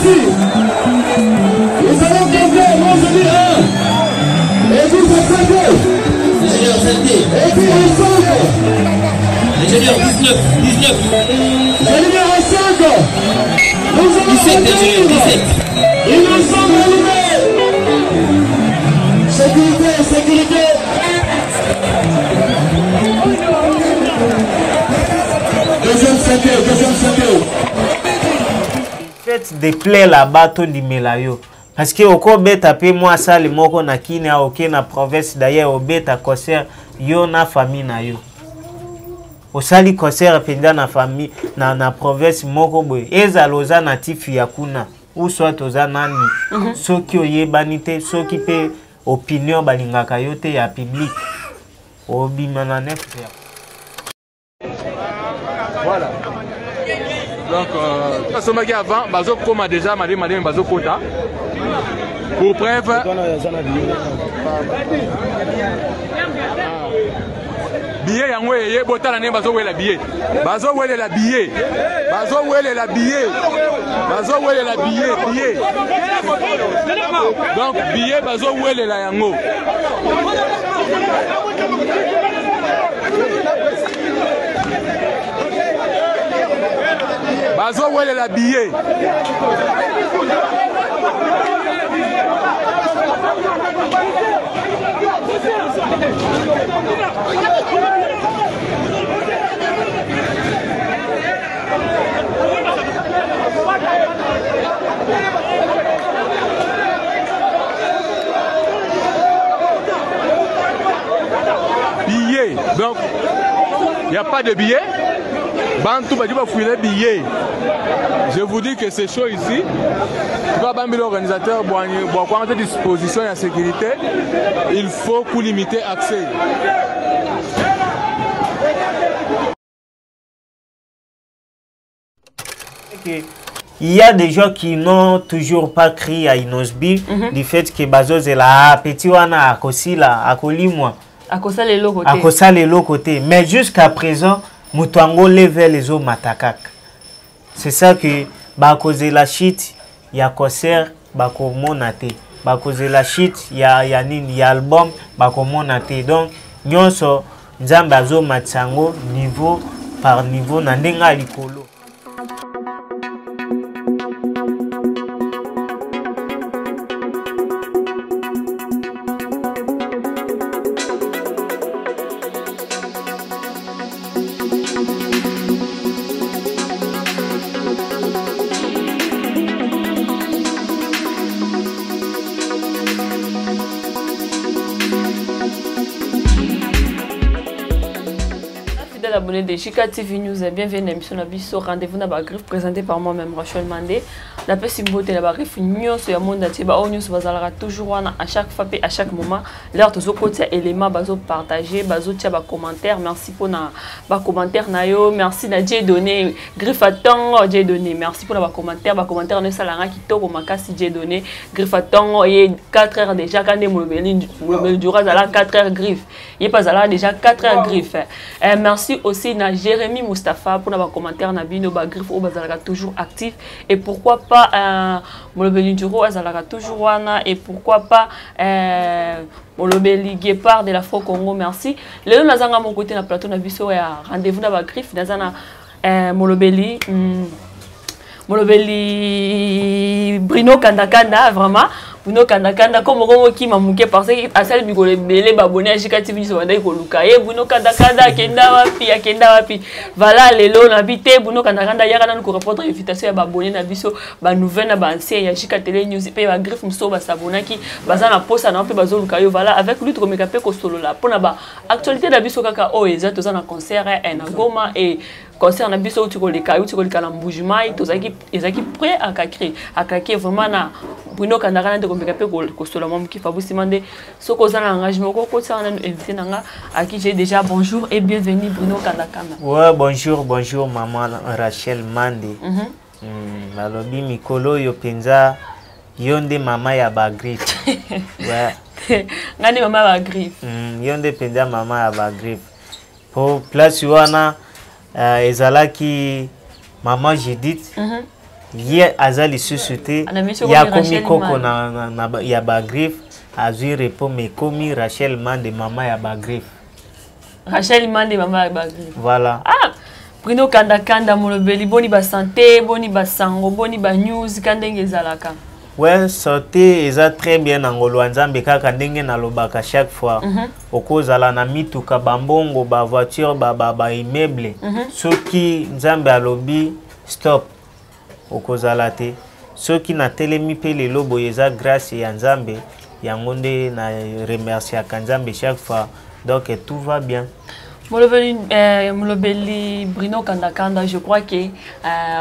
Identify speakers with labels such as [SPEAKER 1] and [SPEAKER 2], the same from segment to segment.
[SPEAKER 1] merci. Nous allons gagner, moi je dis 1. Et puis ça fait 2.
[SPEAKER 2] Ingénieur 7D.
[SPEAKER 1] Et puis ensemble.
[SPEAKER 2] Ingénieur 19.
[SPEAKER 1] Le numéro 5. Nous allons
[SPEAKER 2] 17, ingénieur 17.
[SPEAKER 1] Ils nous sont allumés. Sécurité, sécurité. Deuxième cinquième.
[SPEAKER 3] Faites des plaies là-bas, tout di melayo. Parce que au beta pe moi ça le moko na kine a ok na province d'ailleurs au beta concert yo na famille na yo. Au sali concert penda na famille na province moko boy. Eza loza natif ya kuna. Ou soit oza nani. Soki oyebanite, soki pe opinion balingaka yo te ya public. Obimana nef.
[SPEAKER 4] Voilà. Donc, ce matin avant, Bazo Koma déjà, madame Bazo Kota. Pour preuve. Billet yango ye botala ne Bazo wela billet. Bazo wela la billet. Bazo wela la billet. Bazo wela la billet. Donc billet Bazo wela la yango. Bazo wele la billet. Billet. Donc, il n'y a pas de billet. Bantou va fouiller les billets. Je vous dis que c'est chaud ici. L'organisateur doit des dispositions et la sécurité. Il faut qu'on limite l'accès.
[SPEAKER 3] Il y a des gens qui n'ont toujours pas crié à Inosbi du fait que Bazo est là, petit wana akosila, akolimwa.
[SPEAKER 5] Akosala le côté.
[SPEAKER 3] Akosala le côté. Mais jusqu'à présent, Mutuango lève les eaux matakak. C'est ça que cause la shit, il y a concert, bako monate. Cause la shit, il y a album, bako monate. Donc, nyonso nzamba zo matsango niveau par niveau na ndenga likolo.
[SPEAKER 5] Abonnés de Chika TV News et bienvenue à l'émission Nabiso. Rendez-vous dans la griffe présentée par moi-même Rachel Mandé. La personne qui la griffe news sur le monde entier, news bazalera toujours à chaque fois et à chaque moment. L'air de ce côté élément bazo partager, bazo tia ba commentaire. Merci pour na ba commentaire na yo. Merci na Dieu donné griffe à temps Dieu donné. Merci pour na ba commentaire ne salanga qui to makasi Dieu donné griffe à temps et 4 heures déjà quand des molobeli dura zala 4 heures griffe. Il pas zala déjà 4 heures griffe. Merci aussi na Jérémy Mustafa pour nos commentaires na bino ba griffe au bazalaka toujours actif et pourquoi pas molobeli duro azalaka toujours wana et pourquoi pas molobeli guépard de la Fro Congo. Merci le nazanga mon côté na plateau na biso ya rendez-vous na ba griffe nazana molobeli Bruno Kandakanda vraiment Bruno Kandakanda comme on qui m'a manqué parce que à celle bigole belé babonné à Chika TV sur Wanda ko luka e Bruno Kandakanda kenda wapi voilà lelo na bité Bruno Kandakanda yaka na ko répondre invitation ya babonné na biso ba nouvelle na ba ancien ya Chika Télé News pe ba griffe muso ba sabonaki baza na posa na pe bazo luka yo voilà avec lui to meka pe ko solo la pona ba actualité na biso kaka o exact za na concert na Goma et concert na biso tu ko leka na Mbujimai to zaki prêt à créer vraiment na Bruno Kandakanda de komeka pe ko solo mom ki fa busimande soko za na engagement ko ça na invité nanga à qui j'ai déjà bonjour et bienvenue Bruno Kandakanda.
[SPEAKER 3] Ouais, bonjour maman Rachel Mandé. Balobi mikolo yo penza yonde mama ya ba griffe. Ouais.
[SPEAKER 5] Ngani mama ba griffe.
[SPEAKER 3] Yonde penza mama ya ba griffe. Pour place wana ezalaki maman Judith. ye azali société ya komi koko na ya ba griffe azui repos mais komi Rachel Mande mama ya ba griffe.
[SPEAKER 5] Rachel Mande mama ya ba griffe.
[SPEAKER 3] Voilà.
[SPEAKER 5] Ah, Bruno Kanda molobeli boni ba santé, boni ba sango, boni ba news kandenge zalaka.
[SPEAKER 3] Ouais, santé eza très bien na ngolo nzambe kaka ndenge na lobaka chaque fois. Okozala na mituka bambongo ba voiture ba immeuble. Soki nzambe alobi stop. Okozala te. Soki na telemi pe lelo boye eza grâce ya nzambe yango nde na remercier nzambe chaque fois. Donc tout va bien.
[SPEAKER 5] Molobeli Bruno Kanda, je crois que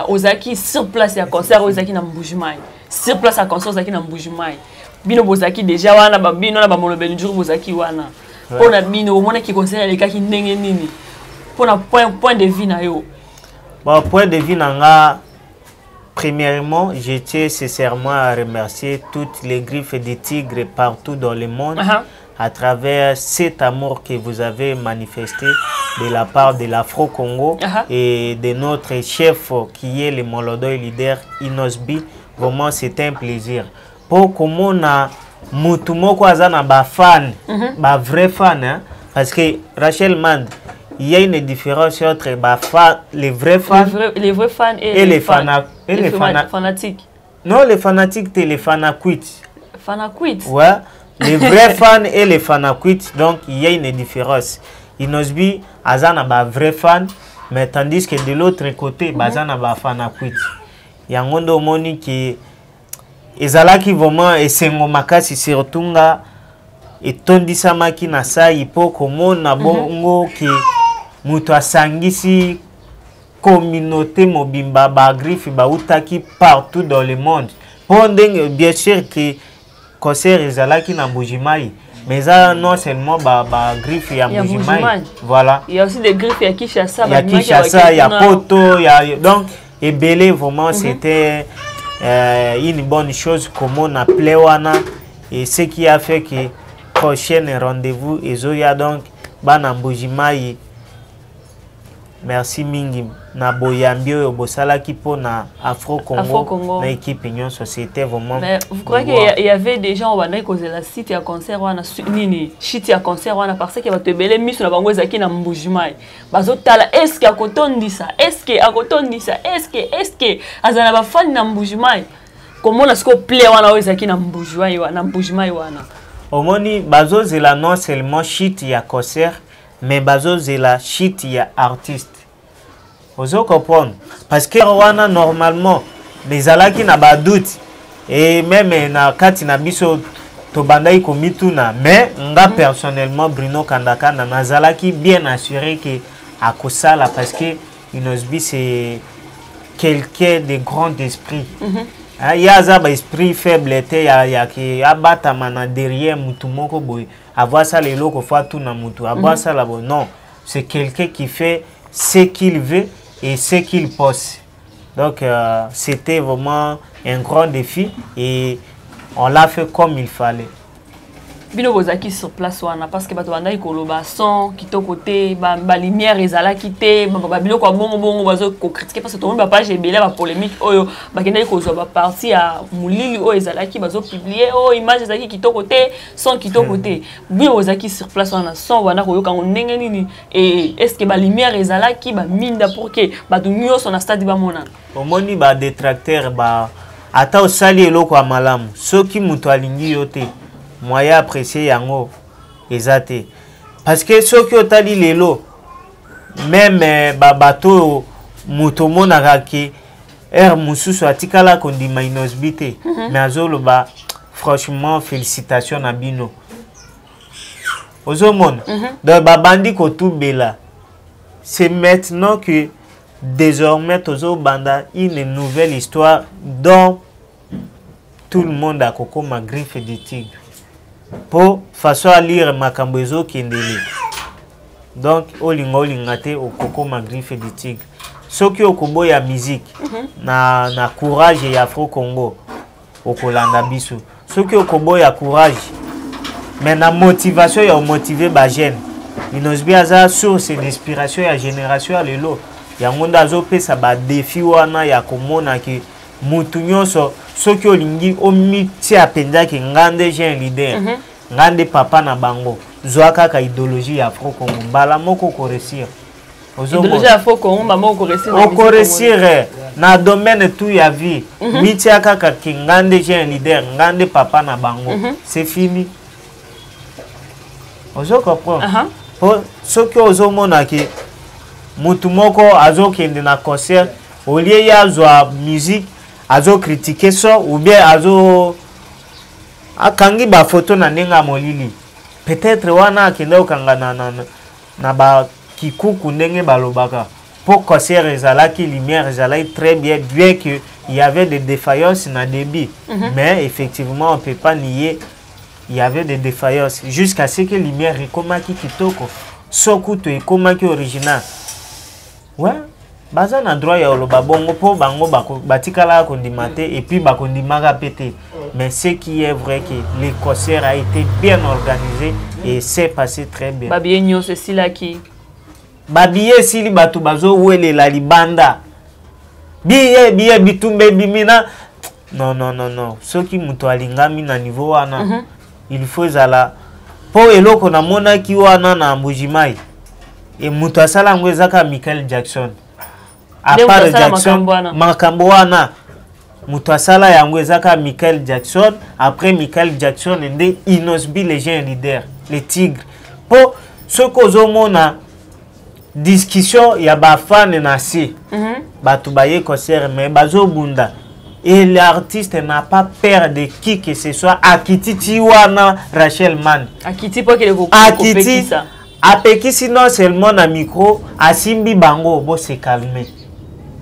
[SPEAKER 5] Ozaki sur place à concert Ozaki na Mbujimai. Sur place à concert Ozaki na Mbujimai. Bino Bozaki déjà wana ba bino na ba molobeli jour Bozaki wana. Pona bino mona ki concert les cas ki ndenge nini. Pona point de vue na yo.
[SPEAKER 3] Bon point de vue nanga premièrement, je tiens sincèrement à remercier toutes les griffes des tigres partout dans le monde. À travers cet amour que vous avez manifesté de la part de l'Afro-Congo et de notre chef qui est le Molodo et leader Inosbi. Vraiment, c'est un plaisir. Pour comment on a Moutoumoko Azana ba fan, ba vrai fan, hein? Parce que Rachel Mande, il y a une différence entre les vrais fans,
[SPEAKER 5] les vrais fans et les fanatiques.
[SPEAKER 3] Non, les fanatiques, c'est les fanaquits.
[SPEAKER 5] Fanaquits?
[SPEAKER 3] Ouais. Les vrais fans et les fanaquits, donc il y a une différence. Inosbi, Azana ba vrai fan, mais tandis que de l'autre côté, Bazana ba fanaquit. Yangondo moni qui ezalaki vraiment esengo makasi surtout nga etondisama ki na sai po komona bongo ki muto asangisi communauté mobimba ba griffe ba utaki partout dans le monde. Pendant bien sûr que concert ezalaki na Mbujimai, mais ça non seulement ba griffe ya Mbujimai. Voilà.
[SPEAKER 5] Il y a aussi des griffes à Kinshasa,
[SPEAKER 3] il y a Kinshasa, il y a Poto, il y a donc et Belé vraiment c'était une bonne chose comme on appelait wana et ce qui a fait que prochain rendez-vous et Zoya donc bana Mbujimai. Merci mingi na boyambio yo bosala ki po na Afro-Congo na équipe Union Société vraiment.
[SPEAKER 5] Mais vous croyez qu'il y avait des gens qui causaient la site à concert wana nini shit ya concert wana parce que ba te belé miso na bango ezaki na Mbujimai. Bazotala est-ce que akotondisa est-ce que azana ba fan na Mbujimai. Comment est-ce que play wana ezaki na Mbujimai wana.
[SPEAKER 3] Omoni bazozela non seulement shit ya concert mais bazo zela shit ya artiste. Ozo comprendre parce que wana normalement les alaki na ba doute et même na kati na biso to bandai komituna mais nga personnellement Bruno Kanda nazalaki bien assuré que akosala parce que Inosbi c'est quelqu'un de grand esprit. Il y a un esprit faible, il y a qui abattre derrière mutumoko boy. Avoir ça les locaux fois tout na mutu. Avoir ça là-bas non, c'est quelqu'un qui fait ce qu'il veut et ce qu'il pense. Donc c'était vraiment un grand défi et on l'a fait comme il fallait.
[SPEAKER 5] Bino bozaki sur place wana parce que bato banda ikoloba son kitoko te ba lumière ezala kité ba bino kwa bongo bazo ko critiquer parce que tout le monde ba page ebele ba polémique oyo ba kenda ikozo ba partie à mulili oyo ezala ki bazo publier oh image ezaki kitoko te son kitoko te bino bozaki sur place wana son wana ko yoka ndenge nini et est-ce que ba lumière ezala ki ba minda pour que ba dunyo son stade ba mona
[SPEAKER 3] omoni ba détracteur ba ata osali eloko malamu soki muto alingi yote moyen apprécié yango ezate parce que ceux qui ont dit lelo même babato muto monaka ki mususu atikala kondima Inosbi te mais azolo ba franchement félicitations na bino ozomona donc babandi ko tubela c'est maintenant que désormais tozo banda une nouvelle histoire dont tout le monde a coco ma griffe de tigre pour façon à lire makambezo kindeli donc olingate au coco ma griffe de tigre soki okobo ya musique na courage ya Afro-Congo okolanda biso soki okobo ya courage mais na motivation ya motiver ba jeune Inosbi aza source d'inspiration ya génération ya lelo yango ndazo pesa ba défi wana ya komona ki mutu nyonso soki olingi omitia pendaki ngande j'ai un leader ngande papa na bango zwa kaka idéologie ya Afro Congo mbala moko ko réussir
[SPEAKER 5] idéologie ya Afro Congo mbala moko ko
[SPEAKER 3] réussir na domaine tout ya vie mitia kaka ki ngande j'ai un leader ngande papa na bango c'est fini ozo comprendre po soki ozo mona ki mutu moko azo kende na concert au lieu ya zwa musique azo critiquer ça ou bien azo akangi ba photo na nenga molili peut-être wana akenda okanga na ba kikuku ndenge balobaka pour concert ezalaki lumière ezalaki très bien que il y avait des défaillances na débit mais effectivement on peut pas nier il y avait des défaillances jusqu'à ce que lumière ekomaki kitoko sokuto ekomaki original ouais baza na droit ya oloba bongo po bango batikala kondimate et puis bakondimaka pété mais ce qui est vrai que le concert a été bien organisé et s'est passé très bien
[SPEAKER 5] babiye nyonso esilaki
[SPEAKER 3] babiye sili bato bazo welela libanda biye bitumbe bimina non soki muto alingami na niveau wana il faut zala po eloko na monaki wana na Mbujimai et muto asala ngo ezaka Michael Jackson à part Jackson makambo wana muto asala yango ezaka Michael Jackson après Michael Jackson nde Inosbi les gens leaders les tigres po soko zomona discussion ya ba fan na si batu baye concert mais bazo bunda et l'artiste n'a pas peur de qui que ce soit akititi wana Rachel Man
[SPEAKER 5] akiti po kele ko
[SPEAKER 3] akiti apekisi non seulement na micro asimbi bango bo se calmer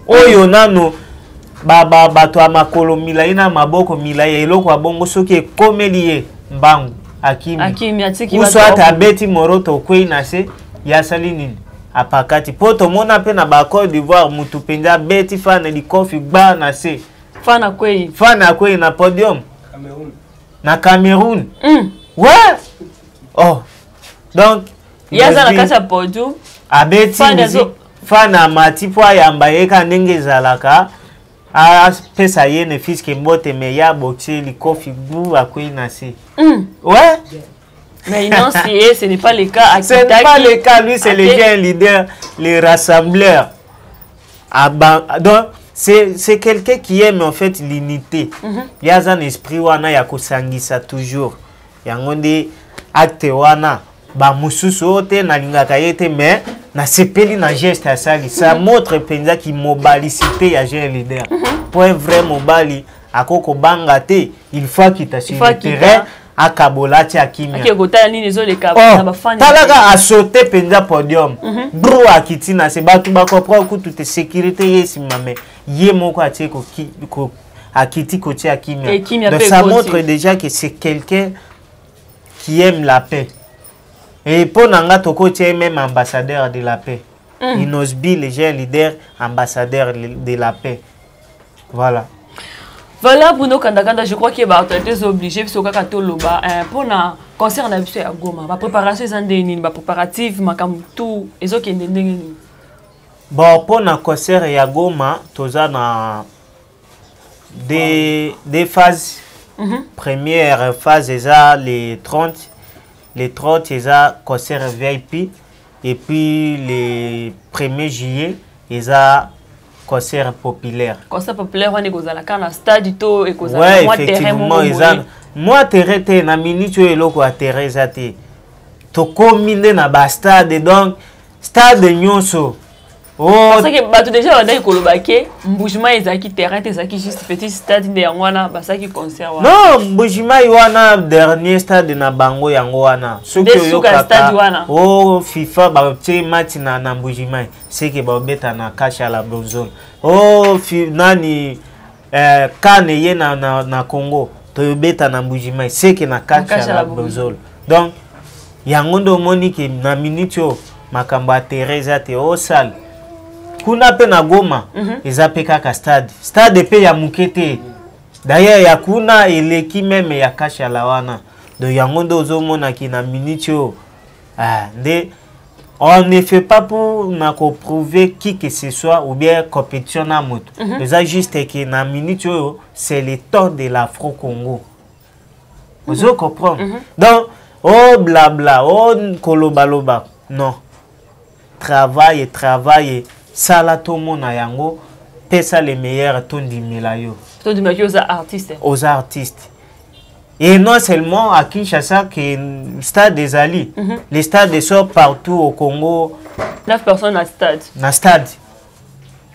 [SPEAKER 3] oyo nano bato amakolo milai na maboko milai eloko abongo soki ekomeli ye mbangu akimi
[SPEAKER 5] atiki
[SPEAKER 3] uso ata beti moroto kwei na se yasali nini apakati poto mona pe na ba Côte d'Ivoire mutu penza beti fana di kofi gba na se
[SPEAKER 5] fana kwei
[SPEAKER 3] na podium na Cameroun ouais oh donc
[SPEAKER 5] yaza na kasa podium
[SPEAKER 3] abeti fana matipo ayamba yeka ndenge zalaka a pesa yene fiske mbote me ya boxe li kofi gbu akwei na se ouais
[SPEAKER 5] mais non si ce n'est pas le cas
[SPEAKER 3] ce n'est pas le cas lui c'est le grand leader les rassembleurs donc c'est quelqu'un qui aime en fait l'unité il y a un esprit wana ya kosangisa toujours yango nde acte wana ba mususu ote na lingaka yete mais na sepeli na geste asali ça montre penza ki mobilicité ya jeune leader pour un vrai mobali akoko banga te il faut qu'il ta sur le terrain akabolati akimia
[SPEAKER 5] akekota nini zo le kabo na bafani
[SPEAKER 3] talaka a sauter penza podium bro akitina se batu bakopra kutu te sécurité yesi mame ye moko atiko ko akiti koti akimia donc ça montre déjà que c'est quelqu'un qui aime la paix. Et pour Nanga Toko, tu es même ambassadeur de la paix. Inosbi, les gens leaders, ambassadeur de la paix. Voilà.
[SPEAKER 5] Voilà, Bruno Kandakanda, je crois qu'il va être obligé, parce que pour le concert de la Goma, la préparation des préparatifs, tout, et ce qui est
[SPEAKER 3] bon, pour le concert de Goma, tu as des phases. Première phase, c'est les 30. Les 30, c'est un concert VIP. Et puis, les 1er juillet, c'est un concert populaire.
[SPEAKER 5] Concert populaire, on est dans le stade et
[SPEAKER 3] ouais, effectivement. Moi, terrain, na minute, et loko a terrain, to combiner na ba stade. Donc, stade nyonso.
[SPEAKER 5] Oh. Parce que déjà on a kolobake Mbujimai ezaki terrain ezaki juste petit stade de wana basaki concert wana.
[SPEAKER 3] Non, Mbujimai wana dernier stade na bango yango wana.
[SPEAKER 5] Soki yo stade wana.
[SPEAKER 3] Oh FIFA ba petit match na Mbujimai, c'est que ba beta na Kasha la Bronzone. Oh nani kane ye na Congo, to beta na Mbujimai, c'est que na Kasha la Bronzone. Donc yango ndo moni ke na minute yo makambo a Teresa te au salle. Kuna pe na Goma eza pe kaka stade pe ya mukete d'ailleurs ya kuna eleki meme ya Kasha la wana do yango ndo ozomona ki na minute nde On ne fait pas pour prouver qui que ce soit ou bien compétition à moto. C'est juste que dans minute c'est le temps de l'Afro-Congo. Vous comprenez? Donc, oh blabla, oh kolobaloba. Non. Travail, ça la tout le monde a yango. Ça les meilleurs ton du Milayo.
[SPEAKER 5] Ton du Milayo aux artistes.
[SPEAKER 3] Aux artistes. Et non seulement à Kinshasa, que le stade des Ali. Les stades sont partout au Congo.
[SPEAKER 5] 9 personnes à stade.
[SPEAKER 3] Na stade.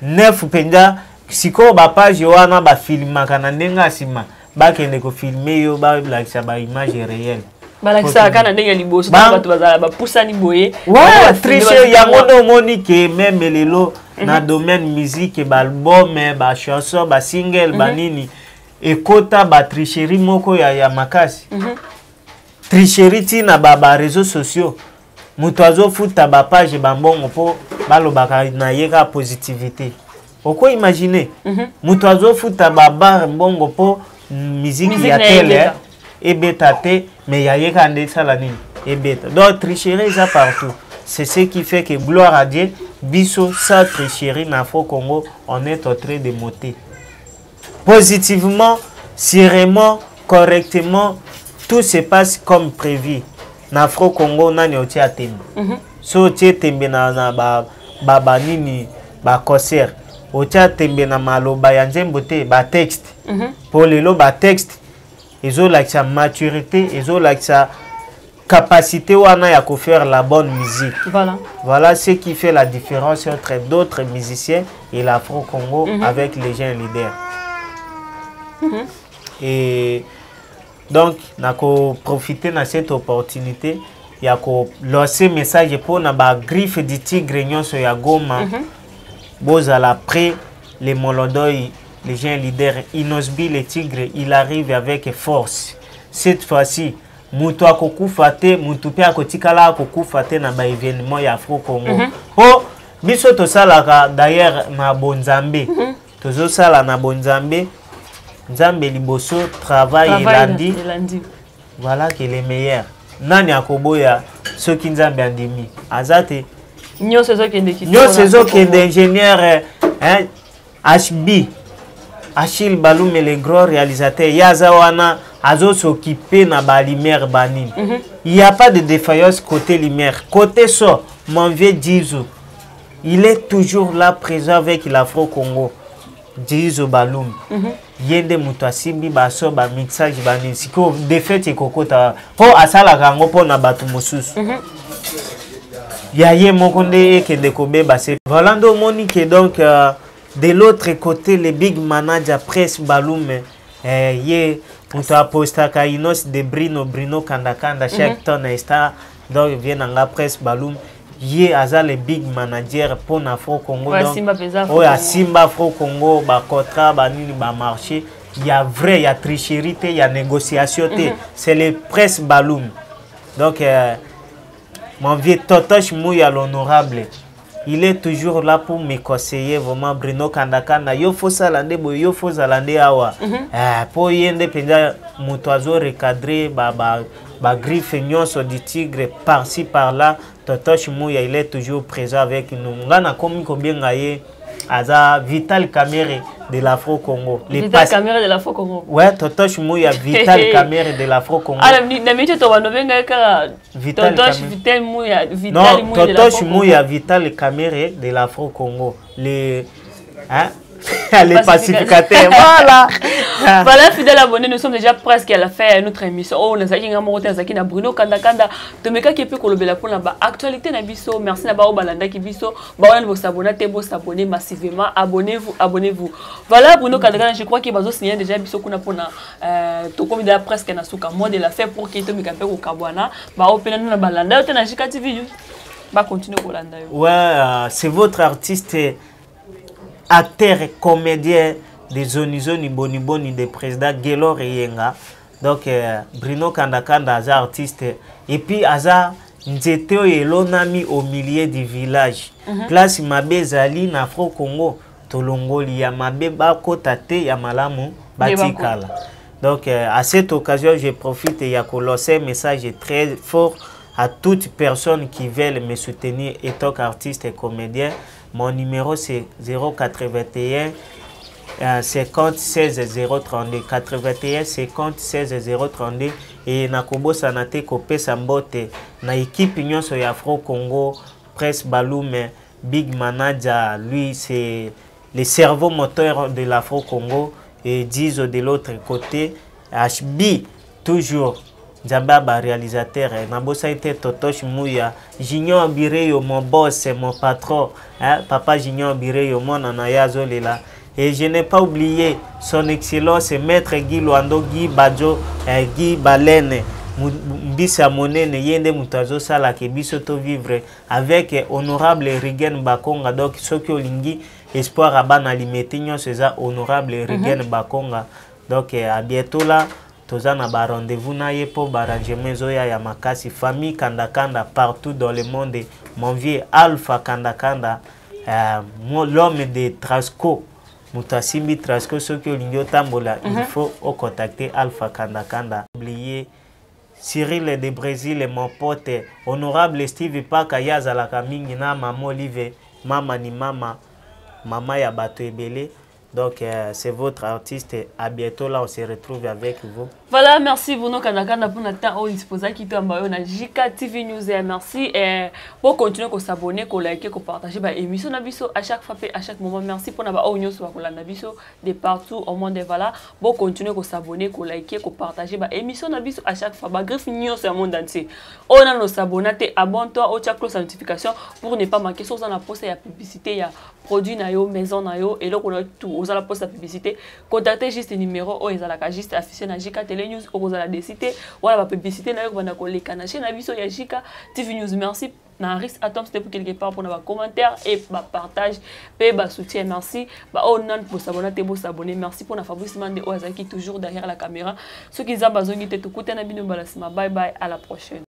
[SPEAKER 3] 9 penda. Si ko ba page wana ba filma kana ndenga sima. Ba kende ko filmer yo ba lakisa ba image réelle.
[SPEAKER 5] Ba lakisa kana ndenga liboso ba to bazala ba poussani boye.
[SPEAKER 3] Ouais, tricher yango do monique même lelo na domaine musique ba album ba chanson ba single ba nini. Et kota ba tricherie moko ya makasi. Tricherie tina ba réseaux sociaux. Mutuazo futa ba page ba mbongo po balobaka na yeka positivité. Pourquoi imaginer? Mutuazo futa ba bar mbongo po musique ya télé et bêta té mais ya yeka ande sala nini et bêta. Donc tricherie ça partout. C'est ce qui fait que gloire à Dieu, biso sa tricherie na Afro-Congo, on est en train de monter. Positivement, sérieusement, correctement, tout se passe comme prévu. Na Afro-Congo, na nyoti atembe. So tie tembe na ba nini ba concert. Otia tembe na maloba ya nzembote ba texte. Pour lelo ba texte, ils ont la maturité, ils ont la capacité wana ya ko faire la bonne musique. Voilà ce qui fait la différence entre d'autres musiciens et l'Afro-Congo avec les gens leaders. Et donc, nous profiter de cette opportunité. Il y a lancé un message pour la griffe du tigre sur ya Goma. Bozala après les Molodoi, les gens leaders, Inosbi, le tigre, il arrive avec force. Cette fois-ci, Moutou a koku fate, Moutou pe a kotikala koku fate na ba événement ya Afro-Congo. Oh, biso to sala d'ailleurs na Bonzambe. Tozo sala na Bonzambe. Nzambe liboso travail et lundi. Voilà qui est le meilleur. Nani akoboya ceux qui nzambe andimi. Azate.
[SPEAKER 5] Nyo sezo kende ki.
[SPEAKER 3] Nyo sezo kende ingénieur HB. Achille Baloum est le grand réalisateur. Yazawana azo s'occuper na ba lumière banine. Il n'y a pas de défaillance côté lumière. Côté so, mon vieux Dizo. Il est toujours là présent avec l'Afro-Congo. Dizo Baloum. Yende mutuasimbi baso ba mixage banine. Siko défaite kokota. Po asala kango po na batu mosusu. Yaye mokonde ekende kobe base. Voilà ndo monique donc de l'autre côté les big manager presse Baloum ye mutu apostaka inos de Bruno Kanda chaque ton esta donc vient en la presse Baloum. Yé aza le big manager pour Afro-Congo. Donc, à Simba Afro-Congo, ba contrat, ba nini, ba marché. Il y a vrai, il y a tricherie, il y a négociation. C'est le presse Baloum. Donc, mon vieux Totoche Mouya l'honorable, il est toujours là pour me conseiller vraiment Bruno Kanda. Yo faut salande, yo faut salande awa. Pour y indépendant, mutuazo recadré, ba griffe nyonso du tigre par-ci par-là. Totoche Mouya, il est toujours présent avec nous. Ngana komi combien gaye aza Vital Kamere de l'Afro-Congo.
[SPEAKER 5] Vital Kamere de l'Afro-Congo.
[SPEAKER 3] Ouais, Totoche Mouya, Vital Kamere de l'Afro-Congo.
[SPEAKER 5] Ah, na minute to banobenga ka Totoche Vital Mouya, Vital
[SPEAKER 3] Mouya de l'Afro-Congo. Totoche Mouya, Vital Kamere de l'Afro-Congo. Les les pacificateurs. Voilà.
[SPEAKER 5] Voilà, fidèles abonnés, nous sommes déjà presque à la fin de notre émission. Oh, nous avons Bruno Kanda. Tomeka qui peut kolobela pour la actualité na biso. Merci na bao balanda qui biso. Bawana vos abonnés massivement. Abonnez-vous. Voilà Bruno Kanda, je crois qu'il va signer déjà biso kuna pona to comme déjà presque na suka mois de la fin pour qu'il tomeka pe ko kabwana. Ba opena na balanda te na Jika TV. Ba continuer kolanda yo.
[SPEAKER 3] Ouais, c'est votre artiste acteur et comédien des Zonizoni Boniboni des présidents Gelor et Yenga. Donc Bruno Kanda Aza artiste et puis Aza Nzeteo et Lonami au milieu du village. Place Mabe Zali na Afro-Congo Tolongoli ya Mabe Bakotate ya Malamu Batikala. Donc à cette occasion je profite et ya lancer un message très fort à toute personne qui veut me soutenir en tant qu'artiste et comédien. Mon numéro c'est 081 50 16 032 81 50 16 032 et nakobosa na te kopesa mbote na équipe nyonso ya Afro Congo Presse Balume Big Manager, lui c'est le cerveau moteur de l'Afro Congo et Dizo de l'autre côté, HB toujours Djababa réalisateur, nabosa été Totosh Mouya, Junior Bireyo mon boss, mon patron, hein? Papa Junior Bireyo mon anayazo lela. Et je n'ai pas oublié son excellence, Maître Guy Luando, Guy Badjo, Guy Balene, Mbisa Monene, Yende Mutazo Sala, que Bisoto vivre avec honorable Rigen Bakonga, donc Soki Olingi, Espoir Aban Alimetignon, c'est ça, honorable Rigen Bakonga. Donc à bientôt là, Tozana ba rendez-vous na yepo barangement zoya ya makasi, famille Kanda Kanda partout dans le monde, mon vieux Alpha Kanda Kanda, l'homme de Trasco. Mutasimbi Trasco Soki Olingio Tambola, il faut contacter Alpha Kanda Kanda. Oubliez Cyril de Brésil, mon pote, honorable Steve Paka Yaza la Kamingi na Maman Olive, Mama ni Mama, Mama ya Bato Ebele. Donc c'est votre artiste. À bientôt là, on se retrouve avec vous.
[SPEAKER 5] Voilà, merci Bruno Kandakanda pour notre temps. On dispose qui est en JK TV News. Merci pour continuer à s'abonner, à liker, à partager l'émission à chaque fois, à chaque moment. Merci pour nous news de partout au monde. Voilà, pour continuer à s'abonner, à liker, à partager l'émission à chaque fois. Griffe News au monde entier. On a nos abonnés, abonne-toi, au cloche notification pour ne pas manquer. Si on a posté la publicité, il y a produit nayo, maison nayo, et là on a tout. Vous allez poster la publicité. Contactez juste le numéro, ou ils allez juste afficher na JK TV News, ou vous allez décider, voilà la publicité nayo, vous allez coller canal chez Nabiso, il y a JK TV News. Merci. Naris Atom, c'était pour quelque part pour nos commentaires et partage, et soutien. Merci. On a pour s'abonner, merci pour Fabrice Mande Ozaki toujours derrière la caméra. Ceux qui ont besoin de tout écouter, bye bye, à la prochaine.